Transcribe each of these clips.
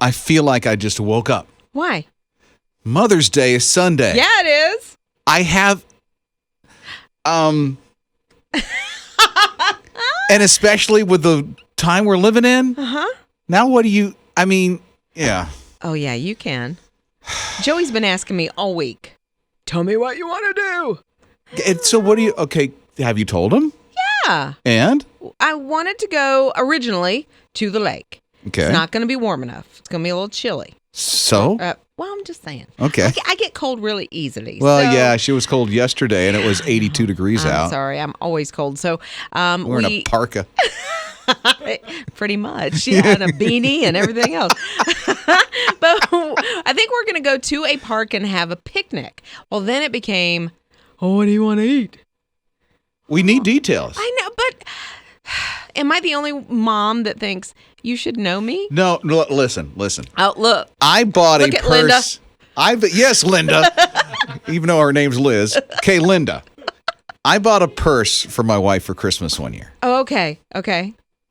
I feel like I just woke up. Why? Mother's Day is Sunday. Yeah, it is. I have, and especially with the time we're living in. Now, yeah. Oh, yeah, you can. Joey's been asking me all week, tell me what you want to do. And so okay, have you told him? Yeah. And? I wanted to go originally to the lake. Okay. It's not going to be warm enough. It's going to be a little chilly. So? Well, I'm just saying. Okay. I get cold really easily. Well, yeah, she was cold yesterday, and it was 82 degrees out. I'm sorry. I'm always cold. So we're in a parka. Pretty much. Yeah, and a beanie and everything else. But I think we're going to go to a park and have a picnic. Well, then it became, what do you want to eat? We need details. I know, but am I the only mom that thinks you should know me? No, listen. Oh, look. I bought Look a at purse. Linda. Yes, Linda. Even though her name's Liz. Okay, Linda. I bought a purse for my wife for Christmas one year. Oh, okay.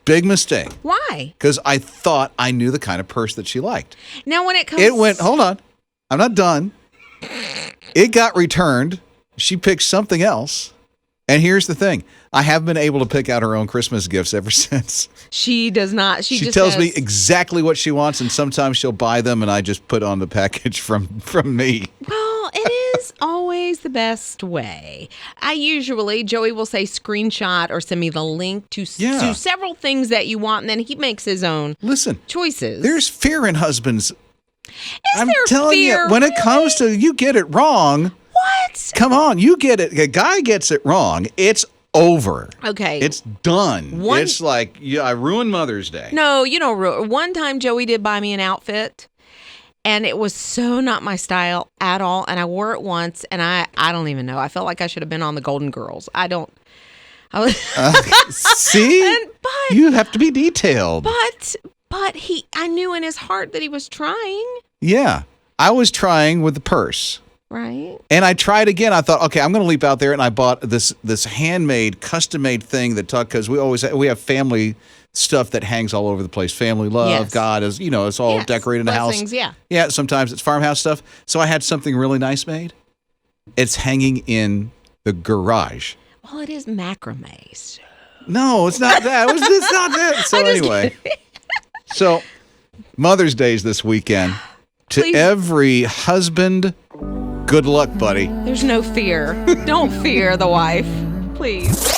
Big mistake. Why? Because I thought I knew the kind of purse that she liked. Now, when it comes... Hold on. I'm not done. It got returned. She picked something else. And here's the thing. I have been able to pick out her own Christmas gifts ever since. She does not. She just tells me exactly what she wants, and sometimes she'll buy them, and I just put on the package from me. Well, it is always the best way. Joey will say screenshot or send me the link to several things that you want, and then he makes his own choices. There's fear in husbands. I'm telling you, when it comes to you get it wrong. What? Come on, you get it. A guy gets it wrong, it's over. Okay. It's done. It's like, I ruined Mother's Day. No, you don't ruin. One time Joey did buy me an outfit, and it was so not my style at all, and I wore it once, and I don't even know. I felt like I should have been on the Golden Girls. I was see? You have to be detailed. But I knew in his heart that he was trying. Yeah. I was trying with the purse. Right. And I tried again. I thought, okay, I'm going to leap out there, and I bought this handmade, custom-made thing because we have family stuff that hangs all over the place. Family love, yes. God is, it's all decorated in the house. Yeah. Yeah. Sometimes it's farmhouse stuff. So I had something really nice made. It's hanging in the garage. Well, it is macrame. So. No, it's not that. It's not that. So anyway, so Mother's Day is this weekend. To every husband, good luck, buddy. There's no fear. Don't fear the wife, please.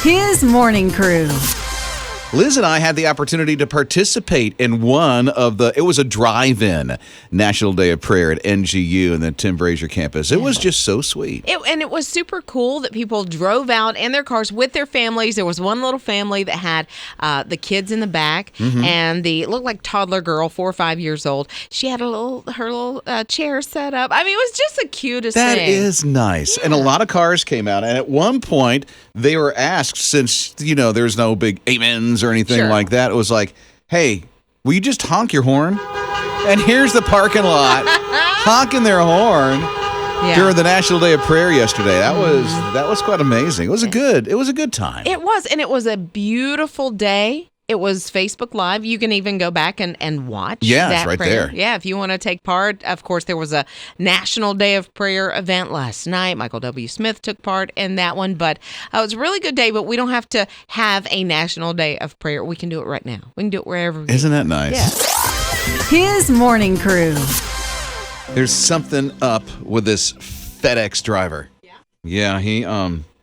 His morning crew. Liz and I had the opportunity to participate in it was a drive-in National Day of Prayer at NGU and the Tim Brazier campus. It was just so sweet. And it was super cool that people drove out in their cars with their families. There was one little family that had the kids in the back, and it looked like toddler girl, 4 or 5 years old. She had her little chair set up. I mean, it was just the cutest thing. That is nice. Yeah. And a lot of cars came out. And at one point, they were asked, since, there's no big amens or anything like that, it was like, hey, will you just honk your horn? And here's the parking lot honking their horn during the National Day of Prayer yesterday. That was quite amazing. It was a good time. It was, and it was a beautiful day. It was Facebook Live. You can even go back and watch. Yeah, that it's right prayer. there. Yeah, if you want to take part. Of course, there was a National Day of Prayer event last night. Michael W. Smith took part in that one. But it was a really good day, but we don't have to have a National Day of Prayer. We can do it right now. We can do it wherever. Isn't that nice? Yeah. His morning crew. There's something up with this FedEx driver. Yeah, he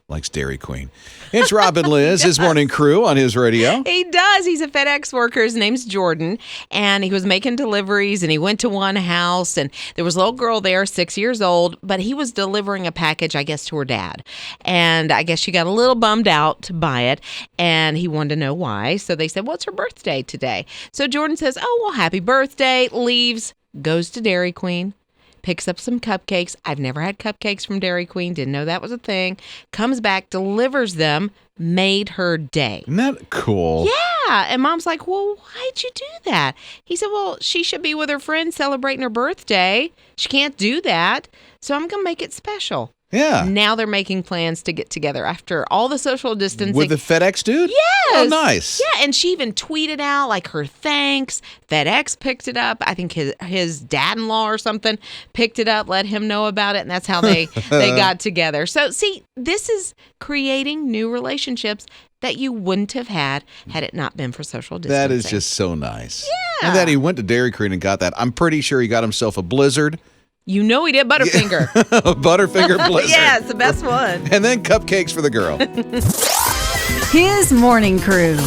likes Dairy Queen. It's Rob and Liz, his morning crew on his radio. He does. He's a FedEx worker. His name's Jordan, and he was making deliveries, and he went to one house, and there was a little girl there, 6 years old, but he was delivering a package, I guess, to her dad. And I guess she got a little bummed out by it, and he wanted to know why. So they said, what's her birthday today? So Jordan says, oh, well, happy birthday, leaves, goes to Dairy Queen, picks up some cupcakes. I've never had cupcakes from Dairy Queen. Didn't know that was a thing. Comes back, delivers them, made her day. Isn't that cool? Yeah. And Mom's like, well, why'd you do that? He said, well, she should be with her friends celebrating her birthday. She can't do that. So I'm going to make it special. Yeah. Now they're making plans to get together after all the social distancing. With the FedEx dude? Yes. Oh, nice. Yeah, and she even tweeted out like her thanks. FedEx picked it up. I think his dad-in-law or something picked it up, let him know about it, and that's how they got together. So, see, this is creating new relationships that you wouldn't have had it not been for social distancing. That is just so nice. Yeah. And that he went to Dairy Queen and got that. I'm pretty sure he got himself a Blizzard. You know he did Butterfinger. A Butterfinger Blizzard. Yeah, it's the best one. And then cupcakes for the girl. His morning crew.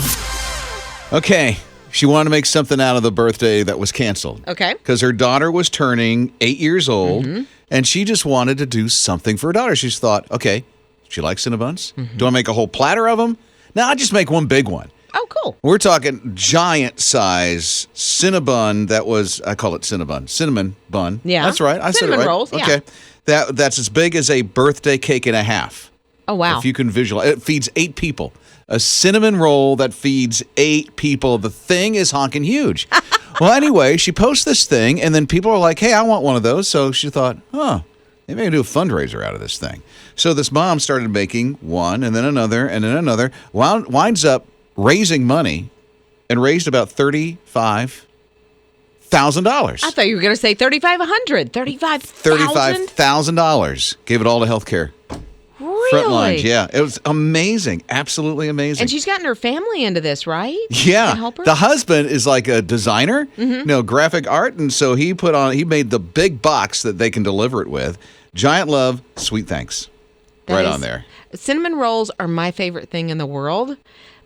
Okay. She wanted to make something out of the birthday that was canceled. Okay. Because her daughter was turning 8 years old, and she just wanted to do something for her daughter. She just thought, okay, she likes Cinnabons. Do I make a whole platter of them? No, I'll just make one big one. Oh, cool. We're talking giant size Cinnabon that was, I call it Cinnabon, cinnamon bun. Yeah. That's right. I said it Cinnamon right. rolls, yeah. Okay. That's as big as a birthday cake and a half. Oh, wow. If you can visualize. It feeds 8 people. A cinnamon roll that feeds 8 people. The thing is honking huge. Well, anyway, she posts this thing, and then people are like, hey, I want one of those. So she thought, maybe I can do a fundraiser out of this thing. So this mom started making one, and then another, and then another. Winds up raising money and raised about $35,000. I thought you were going to say $3,500. $35,000? $35,000. Gave it all to healthcare. Really? Front lines, yeah. It was amazing. Absolutely amazing. And she's gotten her family into this, right? Yeah. To help her? The husband is like a designer, graphic art. And so he made the big box that they can deliver it with. Giant love, sweet thanks. Right on there. Cinnamon rolls are my favorite thing in the world.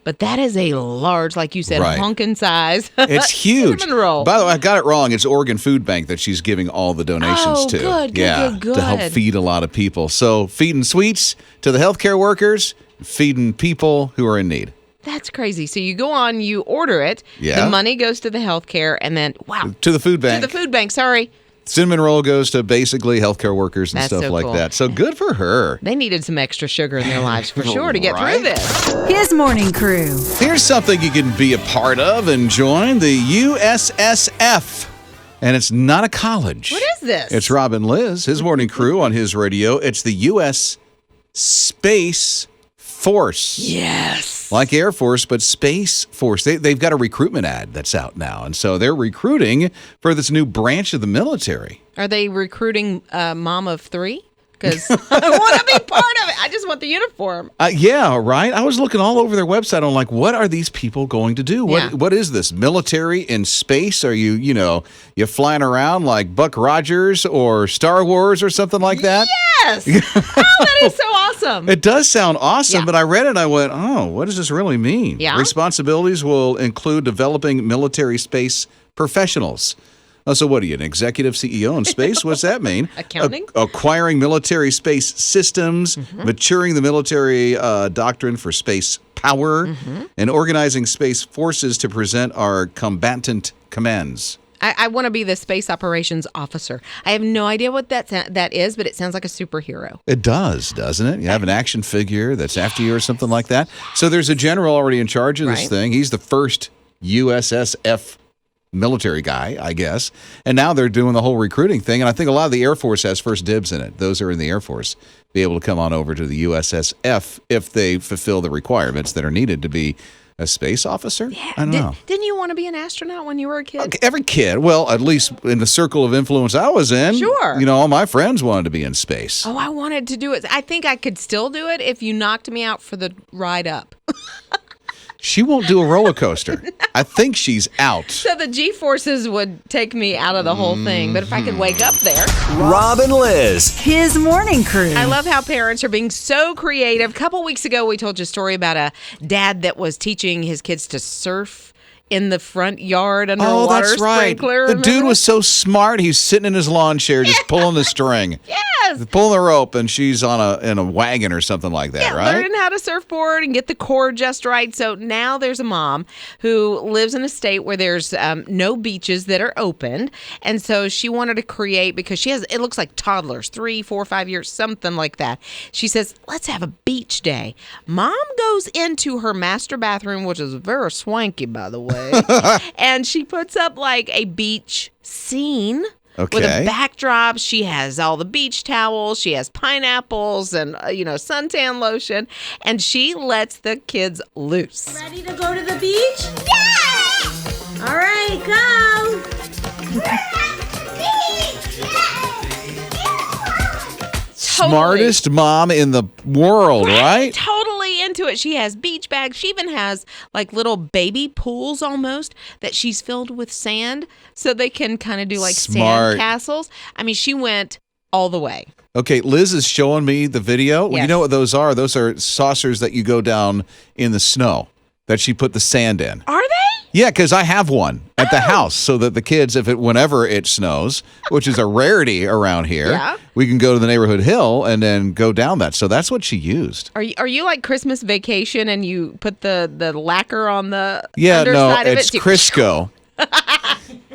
But that is a large, like you said, honking size. It's huge. Cinnamon roll. By the way, I got it wrong. It's Oregon Food Bank that she's giving all the donations to. Good, good. To help feed a lot of people. So feeding sweets to the healthcare workers, feeding people who are in need. That's crazy. So you go on, you order it. Yeah. The money goes to the healthcare, and then, To the food bank. To the food bank, sorry. Cinnamon roll goes to basically healthcare workers and stuff like that. So good for her. They needed some extra sugar in their lives for sure to get through this. His morning crew. Here's something you can be a part of and join the USSF. And it's not a college. What is this? It's Rob and Liz, his morning crew on his radio. It's the U.S. Space Force. Yes. Like Air Force, but Space Force. They've got a recruitment ad that's out now. And so they're recruiting for this new branch of the military. Are they recruiting mom of 3? Because I want to be part of it. I just want the uniform. Yeah, right? I was looking all over their website. I'm like, what are these people going to do? What is this? Military in space? Are you flying around like Buck Rogers or Star Wars or something like that? Yes. That is so awesome. It does sound awesome, but I read it and I went, what does this really mean? Yeah. Responsibilities will include developing military space professionals. So what are you, an executive CEO in space? What's that mean? Accounting? Acquiring military space systems, maturing the military doctrine for space power, and organizing space forces to present our combatant commands. I want to be the space operations officer. I have no idea what that is, but it sounds like a superhero. It does, doesn't it? You have an action figure that's after you or something like that. So there's a general already in charge of this thing. He's the first USSF military guy, I guess. And now they're doing the whole recruiting thing. And I think a lot of the Air Force has first dibs in it. Those who are in the Air Force be able to come on over to the USSF if they fulfill the requirements that are needed to be a space officer. Yeah. I don't know. Didn't you want to be an astronaut when you were a kid? Okay, every kid, well, at least in the circle of influence I was in. Sure. All my friends wanted to be in space. Oh, I wanted to do it. I think I could still do it if you knocked me out for the ride up. She won't do a roller coaster. I think she's out. So the G-forces would take me out of the whole thing. But if I could wake up there. Rob and Liz. His morning crew. I love how parents are being so creative. A couple weeks ago, we told you a story about a dad that was teaching his kids to surf in the front yard under a water that's right. sprinkler. The dude was so smart. He's sitting in his lawn chair just pulling the string. Yes. Pulling the rope, and she's in a wagon or something like that, right? Learning how to surfboard and get the cord just right. So now there's a mom who lives in a state where there's no beaches that are opened. And so she wanted to create, because it looks like toddlers, 3, 4, 5 years, something like that. She says, let's have a beach day. Mom goes into her master bathroom, which is very swanky, by the way. And she puts up like a beach scene. Okay. With a backdrop, she has all the beach towels, she has pineapples and, suntan lotion, and she lets the kids loose. Ready to go to the beach? Yeah! All right, go! Smartest mom in the world, right? Totally into it. She has beach bags. She even has like little baby pools almost that she's filled with sand so they can kind of do like Smart. sand castles. I mean, she went all the way. Okay, Liz is showing me the video. Well, Yes. you know what those are? Those are saucers that you go down in the snow that she put the sand in. Are they? Yeah, because I have one at the house so that the kids, whenever it snows, which is a rarity around here, Yeah. we can go to the neighborhood hill and then go down that. So that's what she used. Are you like Christmas Vacation and you put the lacquer on the Yeah, no, underside of it's it? Crisco.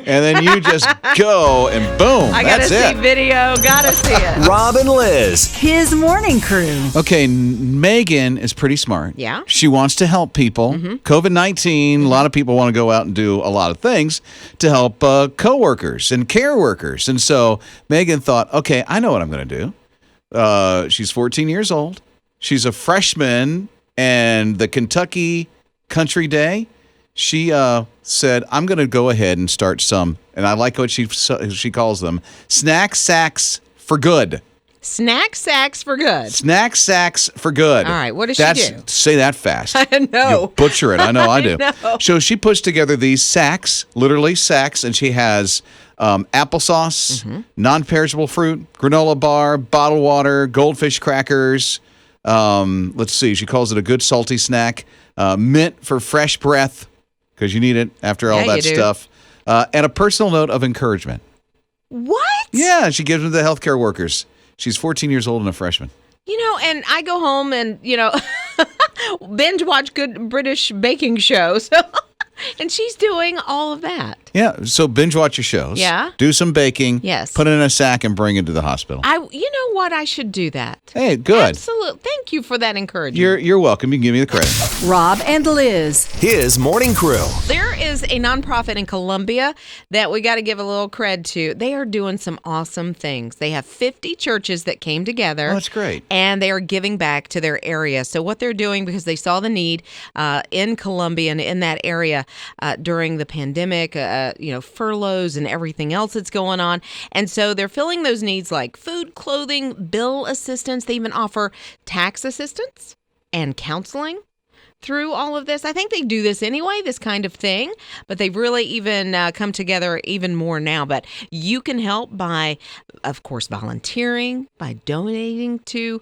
And then you just go and boom, I gotta that's see it. video. Gotta see it. Rob and Liz. His morning crew. Okay, Megan is pretty smart. Yeah. She wants to help people. COVID-19, a lot of people want to go out and do a lot of things to help coworkers and care workers. And so Megan thought, okay, I know what I'm going to do. She's 14 years old. She's a freshman and the Kentucky Country Day. She said, I'm going to go ahead and start some, and I like what she calls them, snack sacks for good. Snack sacks for good. Snack sacks for good. All right, what does she do? Say that fast. I know. You butcher it. I know I do. know. So she puts together these sacks, literally sacks, and she has applesauce, non-perishable fruit, granola bar, bottled water, goldfish crackers. Let's see. She calls it a good salty snack. Mint for fresh breath, because you need it after all Yeah, that you do. stuff. And a personal note of encouragement. What? Yeah, she gives them to the healthcare workers. She's 14 years old and a freshman. And I go home and, binge watch good British baking shows. And she's doing all of that. Yeah, so binge watch your shows. Yeah. Do some baking. Yes. Put it in a sack and bring it to the hospital. You know what? I should do that. Hey, good. Absolutely. Thank you for that encouragement. You're welcome. You can give me the credit. Rob and Liz. His morning crew. There is a nonprofit in Colombia that we got to give a little cred to. They are doing some awesome things. They have 50 churches that came together. Oh, that's great. And they are giving back to their area. So what they're doing, because they saw the need in Colombia and in that area during the pandemic, furloughs and everything else that's going on. And so they're filling those needs like food, clothing, bill assistance. They even offer tax assistance and counseling through all of this. I think they do this anyway, this kind of thing, but they've really even come together even more now. But you can help by, of course, volunteering, by donating to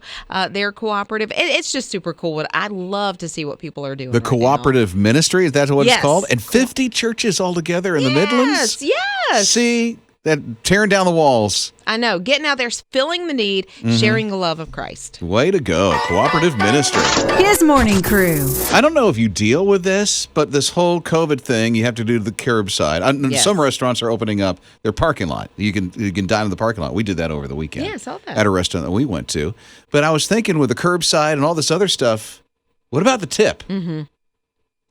their cooperative. It's just super cool. I love to see what people are doing. The right now. cooperative ministry, is that what Yes. it's called? And 50 churches all together in the Midlands? Yes. See, that tearing down the walls. I know. Getting out there, filling the need, sharing the love of Christ. Way to go, cooperative ministry. His morning crew. I don't know if you deal with this, but this whole COVID thing, you have to do the curbside. Yes. Some restaurants are opening up their parking lot. You can dine in the parking lot. We did that over the weekend. Yeah, I saw that. At a restaurant that we went to. But I was thinking with the curbside and all this other stuff, what about the tip?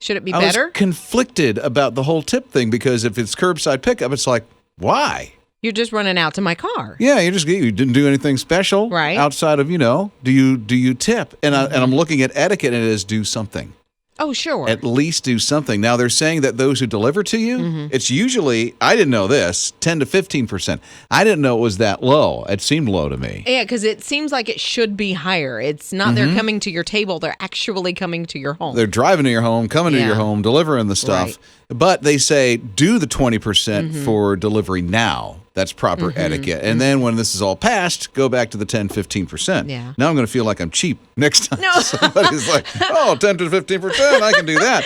Should it be I better? was conflicted about the whole tip thing because if it's curbside pickup, it's like, why? You're just running out to my car. Yeah, you didn't do anything special, Right. outside of do you tip? And I'm looking at etiquette, and it is do something. Oh, sure. At least do something. Now they're saying that those who deliver to you, it's usually, I didn't know this, 10 to 15%. I didn't know it was that low. It seemed low to me. Yeah, because it seems like it should be higher. It's not they're coming to your table; they're actually coming to your home. They're driving to your home, coming to Yeah. your home, delivering the stuff. Right. But they say do the 20% for delivery now. That's proper etiquette. And then when this is all passed, go back to the 10, 15%. Yeah. Now I'm going to feel like I'm cheap next time. No. Somebody's like, 10 to 15%, I can do that.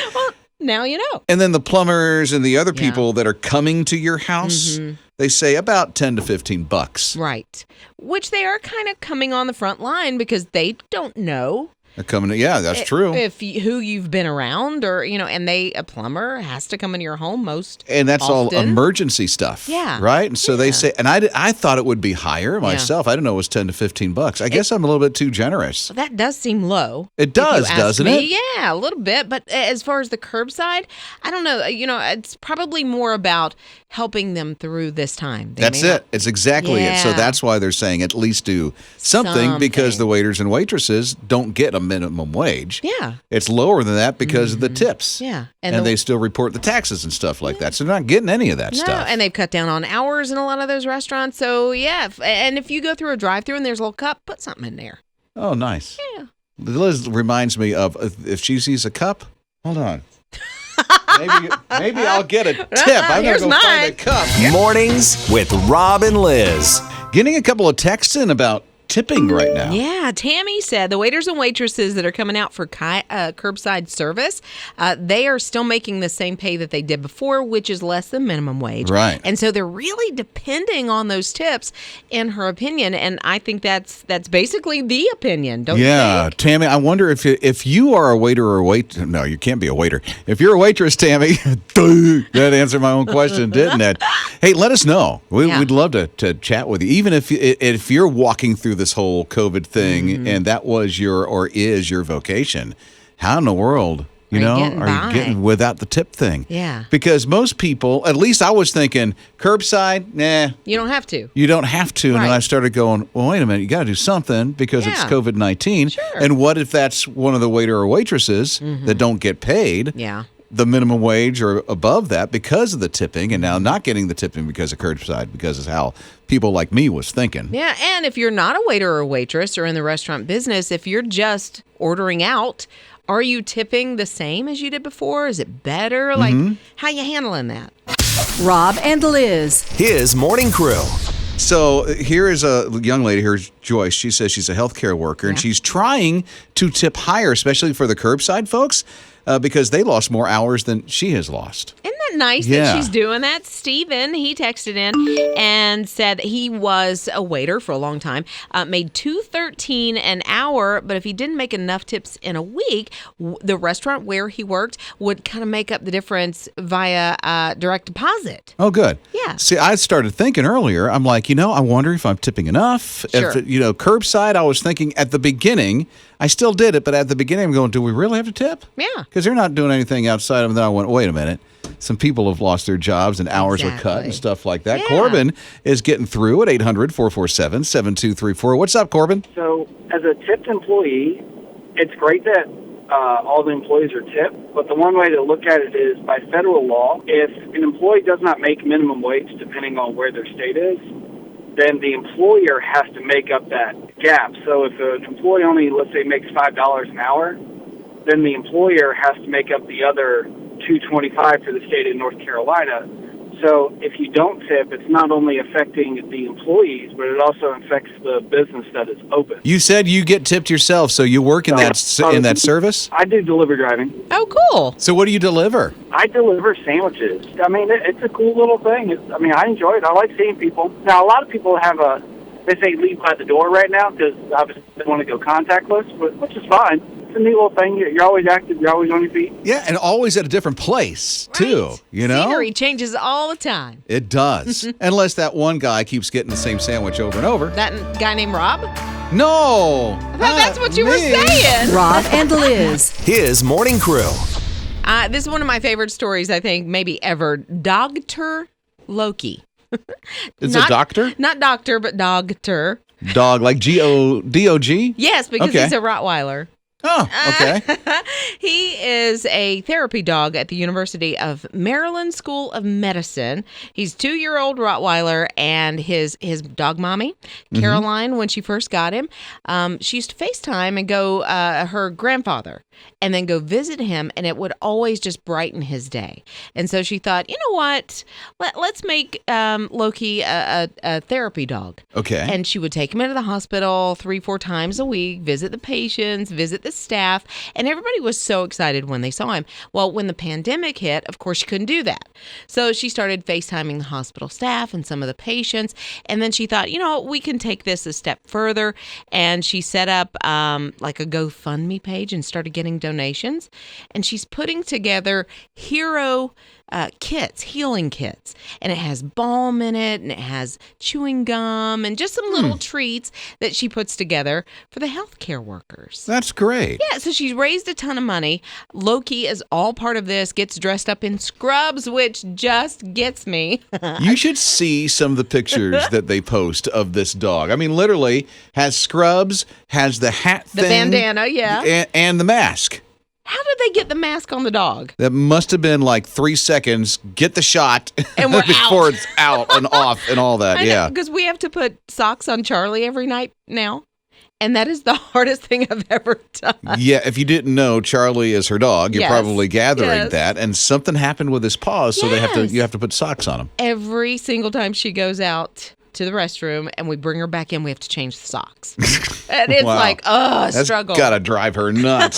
Now you know. And then the plumbers and the other people that are coming to your house, they say about 10 to 15 bucks. Right. Which they are kind of coming on the front line because they don't know. Coming, yeah, that's true. Who you've been around, or and a plumber has to come into your home most. And that's often. all emergency stuff. Yeah. Right? And so they say, and I thought it would be higher myself. I didn't know it was $10 to $15. I guess I'm a little bit too generous. That does seem low. It does, doesn't it? Yeah, a little bit. But as far as the curbside, I don't know. It's probably more about helping them through this time. That's it. It's exactly it. So that's why they're saying at least do something because the waiters and waitresses don't get a minimum wage. Yeah. It's lower than that because of the tips. Yeah. And they still report the taxes and stuff like that. So they're not getting any of that stuff. And they've cut down on hours in a lot of those restaurants. So, yeah. And if you go through a drive-thru and there's a little cup, put something in there. Oh, nice. Yeah. Liz reminds me of if she sees a cup, hold on. Maybe I'll get a tip. I'm going to go find a cup. Mornings with Rob and Liz. Getting a couple of texts in about tipping right now. Yeah, Tammy said the waiters and waitresses that are coming out for curbside service, they are still making the same pay that they did before, which is less than minimum wage. Right. And so they're really depending on those tips, in her opinion. And I think that's basically the opinion, don't you think? Tammy, I wonder if you are a waiter or a wait. No, you can't be a waiter. If you're a waitress, Tammy, that answered my own question, didn't it? Hey, let us know. We'd love to chat with you, even if you're walking through this whole COVID thing and that was or is your vocation. How in the world, are you getting without the tip thing? Yeah. Because most people, at least I was thinking, curbside, nah. You don't have to. You don't have to. And then I started going, well, wait a minute, you got to do something because it's COVID-19. Sure. And what if that's one of the waiter or waitresses that don't get paid? Yeah. The minimum wage or above that because of the tipping, and now not getting the tipping because of curbside, because of how people like me was thinking. Yeah, and if you're not a waiter or a waitress or in the restaurant business, if you're just ordering out, are you tipping the same as you did before? Is it better? Like, how you handling that? Rob and Liz. His morning crew. So here is a young lady, here's Joyce. She says she's a healthcare worker, and she's trying to tip higher, especially for the curbside folks, because they lost more hours than she has lost. Isn't that nice that she's doing that? Steven, he texted in and said that he was a waiter for a long time, made $2.13 an hour, but if he didn't make enough tips in a week, the restaurant where he worked would kind of make up the difference via direct deposit. Oh, good. Yeah. See, I started thinking earlier, I'm like, I wonder if I'm tipping enough. Sure. If, curbside, I was thinking at the beginning, I still did it, but at the beginning I'm going, do we really have to tip? Yeah. Because they're not doing anything outside of them. Then I went, wait a minute. Some people have lost their jobs and hours are cut and stuff like that. Yeah. Corbin is getting through at 800-447-7234. What's up, Corbin? So as a tipped employee, it's great that all the employees are tipped, but the one way to look at it is by federal law, if an employee does not make minimum wage, depending on where their state is, then the employer has to make up that gap. So if an employee only, let's say, makes $5 an hour, then the employer has to make up the other $2.25 for the state of North Carolina. So if you don't tip, it's not only affecting the employees, but it also affects the business that is open. You said you get tipped yourself, so you work in that service? I do delivery driving. Oh, cool. So what do you deliver? I deliver sandwiches. I mean, it's a cool little thing. I enjoy it. I like seeing people. Now, a lot of people have they say leave by the door right now because obviously they want to go contactless, which is fine. It's a neat little thing. You're always active. You're always on your feet. Yeah, and always at a different place, too. Right. You know? Scenery changes all the time. It does. Unless that one guy keeps getting the same sandwich over and over. That guy named Rob? No. That's what you were saying. Rob and Liz. His morning crew. This is one of my favorite stories, I think, maybe ever. Dr. Loki. It's a doctor? Not doctor, but dogter. Dog, like G-O-D-O-G? Yes, because he's a Rottweiler. Oh, okay. He is a therapy dog at the University of Maryland School of Medicine. He's 2-year-old Rottweiler, and his dog mommy, Caroline, when she first got him, she used to FaceTime and go her grandfather and then go visit him, and it would always just brighten his day. And so she thought, you know what? Let's make Loki a therapy dog. Okay. And she would take him into the hospital 3-4 times a week, visit the patients, visit the staff, and everybody was so excited when they saw him. Well, when the pandemic hit, of course, she couldn't do that. So she started FaceTiming the hospital staff and some of the patients, and then she thought, we can take this a step further, and she set up like a GoFundMe page and started getting donations, and she's putting together hero kits, healing kits, and it has balm in it, and it has chewing gum, and just some little treats that she puts together for the healthcare workers. That's great. Yeah, so she's raised a ton of money. Loki is all part of this, gets dressed up in scrubs, which just gets me. You should see some of the pictures that they post of this dog. I mean, literally has scrubs, has the hat The thing. bandana, yeah. And the mask. How did they get the mask on the dog? That must have been like 3 seconds. Get the shot. And we're before out. It's out and off and all that. Yeah. Because we have to put socks on Charlie every night now. And that is the hardest thing I've ever done. Yeah, if you didn't know Charlie is her dog, you're Yes. probably gathering Yes. that. And something happened with his paws, so Yes. you have to put socks on him. Every single time she goes out to the restroom and we bring her back in, we have to change the socks. And it's Wow. like, That's struggle. gotta drive her nuts.